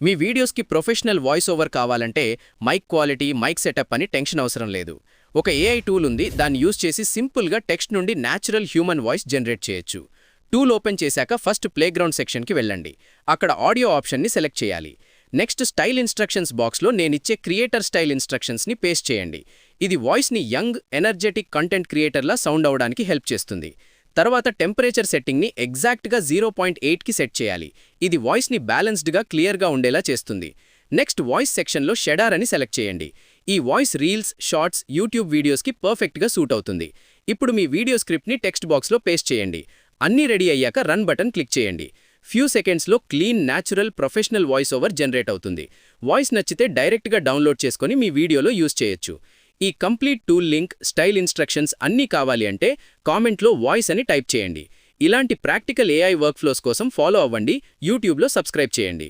మీ వీడియోస్కి professional voice over కావాలంటే mic quality, mic setup అని టెన్షన్ అవసరం లేదు. ఒక ఏఐ టూల్ ఉంది, దాన్ని యూజ్ చేసి సింపుల్గా టెక్స్ట్ నుండి న్యాచురల్ హ్యూమన్ వాయిస్ జనరేట్ చేయొచ్చు. టూల్ ఓపెన్ చేశాక ఫస్ట్ ప్లేగ్రౌండ్ సెక్షన్కి వెళ్ళండి. అక్కడ ఆడియో ఆప్షన్ని సెలెక్ట్ చేయాలి. నెక్స్ట్ స్టైల్ ఇన్స్ట్రక్షన్స్ బాక్స్లో నేనిచ్చే క్రియేటర్ స్టైల్ ఇన్స్ట్రక్షన్స్ని పేస్ట్ చేయండి. ఇది వాయిస్ని యంగ్, ఎనర్జెటిక్ కంటెంట్ క్రియేటర్లా సౌండ్ అవడానికి హెల్ప్ చేస్తుంది. తర్వాత టెంపరేచర్ సెట్టింగ్ని ఎగ్జాక్ట్గా 0.8కి సెట్ చేయాలి. ఇది వాయిస్ని బ్యాలెన్స్డ్గా, క్లియర్గా ఉండేలా చేస్తుంది. నెక్స్ట్ వాయిస్ సెక్షన్లో షెడార్ అని సెలెక్ట్ చేయండి. ఈ వాయిస్ రీల్స్, షార్ట్స్, యూట్యూబ్ వీడియోస్కి పర్ఫెక్ట్గా సూట్ అవుతుంది. ఇప్పుడు మీ వీడియో స్క్రిప్ట్ని టెక్స్ట్ బాక్స్లో పేస్ట్ చేయండి. అన్నీ రెడీ అయ్యాక రన్ బటన్ క్లిక్ చేయండి. ఫ్యూ సెకండ్స్లో clean, natural, professional voice over generate అవుతుంది. వాయిస్ నచ్చితే డైరెక్ట్గా డౌన్లోడ్ చేసుకొని మీ వీడియోలో యూజ్ చేయొచ్చు. ఈ complete tool link, style instructions అన్నీ కావాలి అంటే కామెంట్లో వాయిస్ అని టైప్ చేయండి. ఇలాంటి ప్రాక్టికల్ ఏఐ వర్క్ఫ్లోస్ కోసం ఫాలో అవ్వండి. యూట్యూబ్లో సబ్స్క్రైబ్ చేయండి.